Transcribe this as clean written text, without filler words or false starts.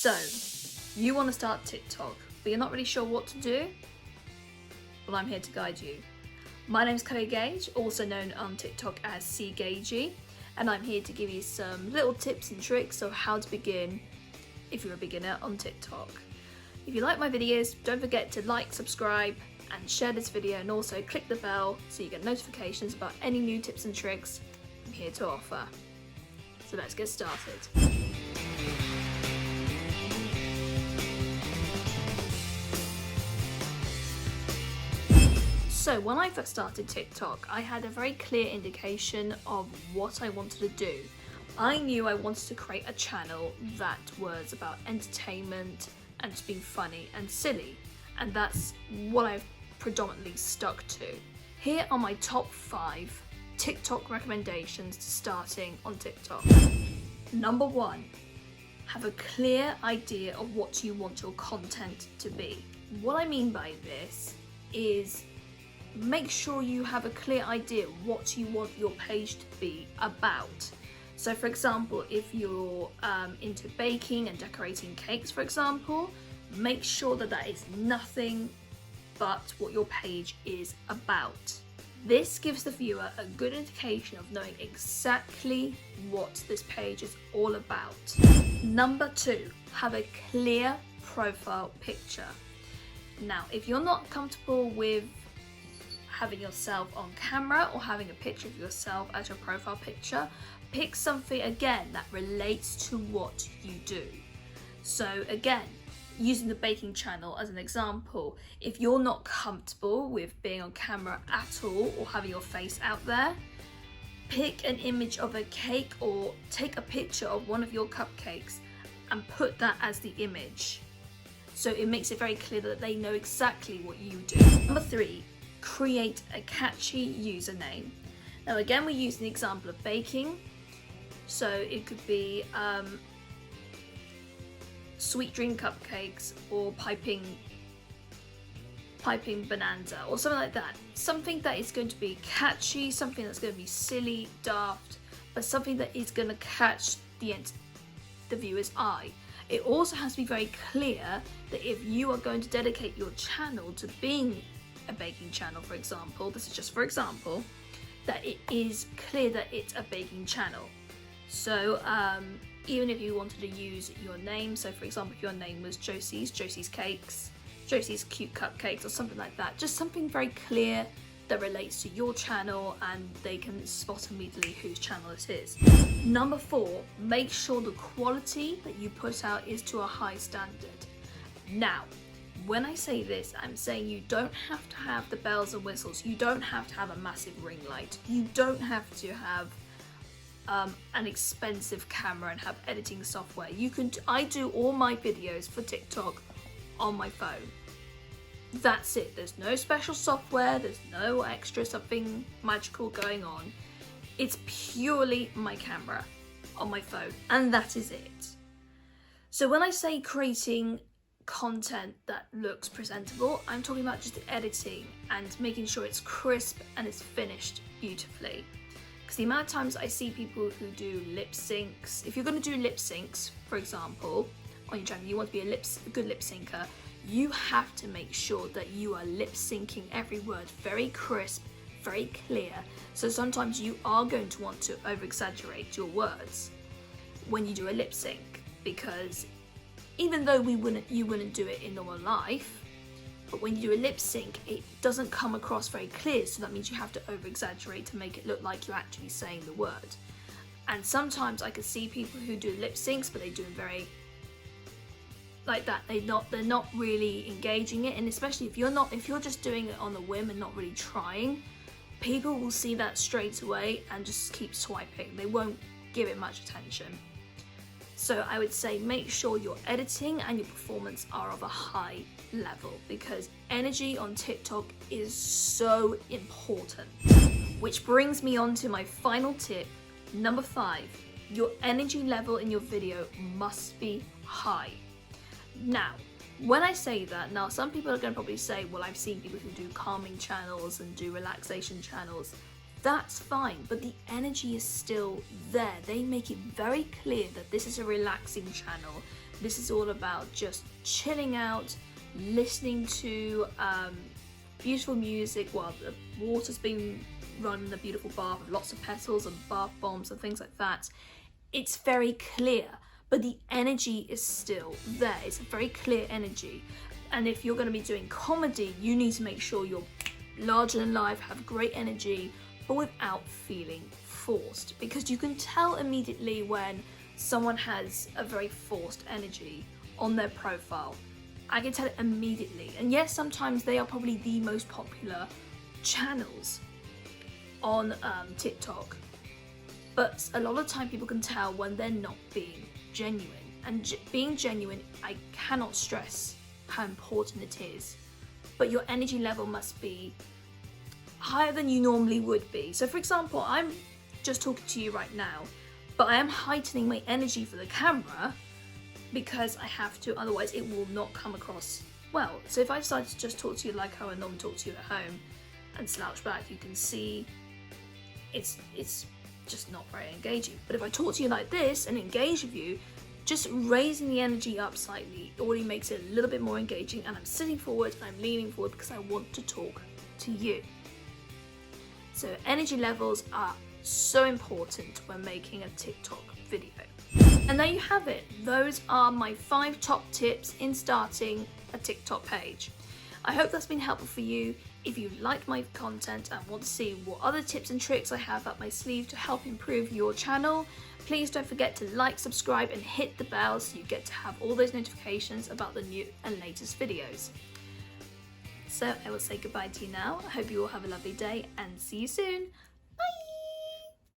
So, you want to start TikTok, but you're not really sure what to do? Well, I'm here to guide you. My name's Catchy, also known on TikTok as CGagey, and I'm here to give you some little tips and tricks of how to begin if you're a beginner on TikTok. If you like my videos, don't forget to like, subscribe, and share this video, and also click the bell so you get notifications about any new tips and tricks I'm here to offer. So let's get started. So when I first started TikTok, I had a very clear indication of what I wanted to do. I knew I wanted to create a channel that was about entertainment and just being funny and silly, and that's what I've predominantly stuck to. Here are my top 5 TikTok recommendations to starting on TikTok. Number 1, have a clear idea of what you want your content to be. What I mean by this is make sure you have a clear idea what you want your page to be about. So for example, if you're into baking and decorating cakes, for example, make sure that that is nothing but what your page is about. This gives the viewer a good indication of knowing exactly what this page is all about. Number 2, have a clear profile picture. Now, if you're not comfortable with having yourself on camera or having a picture of yourself as your profile picture, pick something again that relates to what you do. So again, using the baking channel as an example, if you're not comfortable with being on camera at all or having your face out there, pick an image of a cake or take a picture of one of your cupcakes and put that as the image. So it makes it very clear that they know exactly what you do. Number 3, create a catchy username. Now again, we're using the example of baking, so it could be sweet dream cupcakes or piping bonanza or something like that. Something that is going to be catchy, something that's going to be silly, daft, but something that is going to catch the viewer's eye. It also has to be very clear that if you are going to dedicate your channel to being a baking channel, for example, this is just for example, that it is clear that it's a baking channel. So even if you wanted to use your name, so for example if your name was Josie's Cakes, Josie's Cute Cupcakes or something like that, just something very clear that relates to your channel and they can spot immediately whose channel it is. Number 4, make sure the quality that you put out is to a high standard. Now, when I say this, I'm saying you don't have to have the bells and whistles, you don't have to have a massive ring light, you don't have to have an expensive camera and have editing software. I do all my videos for TikTok on my phone. That's it. There's no special software, there's no extra something magical going on. It's purely my camera on my phone, and that is it. So when I say creating content that looks presentable, I'm talking about just the editing and making sure it's crisp and it's finished beautifully. Because the amount of times I see people who do lip syncs, if you're going to do lip syncs, for example, on your channel, you want to be a good lip syncer, you have to make sure that you are lip syncing every word very crisp, very clear. So sometimes you are going to want to over exaggerate your words when you do a lip sync, because even though you wouldn't do it in normal life, but when you do a lip sync, it doesn't come across very clear, so that means you have to over exaggerate to make it look like you're actually saying the word. And sometimes I can see people who do lip syncs, but they do it very like that. They're not really engaging it, and especially if you're just doing it on a whim and not really trying, people will see that straight away and just keep swiping. They won't give it much attention. So I would say make sure your editing and your performance are of a high level, because energy on TikTok is so important. Which brings me on to my final tip, number 5. Your energy level in your video must be high. Now, when I say that, now some people are going to probably say, well, I've seen people who do calming channels and do relaxation channels. That's fine, but the energy is still there. They make it very clear that this is a relaxing channel. This is all about just chilling out, listening to beautiful music while the water's being run in a beautiful bath with lots of petals and bath bombs and things like that. It's very clear, but the energy is still there. It's a very clear energy. And if you're going to be doing comedy, you need to make sure you're larger than life, have great energy, but without feeling forced. Because you can tell immediately when someone has a very forced energy on their profile. I can tell it immediately. And yes, sometimes they are probably the most popular channels on TikTok. But a lot of time people can tell when they're not being genuine. And being genuine, I cannot stress how important it is. But your energy level must be higher than you normally would be. So for example, I'm just talking to you right now, but I am heightening my energy for the camera because I have to, otherwise it will not come across well. So if I decide to just talk to you like how I normally talk to you at home and slouch back, you can see it's just not very engaging. But if I talk to you like this and engage with you, just raising the energy up slightly already makes it a little bit more engaging, and I'm sitting forward and I'm leaning forward because I want to talk to you. So energy levels are so important when making a TikTok video. And there you have it. Those are my 5 top tips in starting a TikTok page. I hope that's been helpful for you. If you like my content and want to see what other tips and tricks I have up my sleeve to help improve your channel, please don't forget to like, subscribe and hit the bell so you get to have all those notifications about the new and latest videos. So I will say goodbye to you now. I hope you all have a lovely day and see you soon.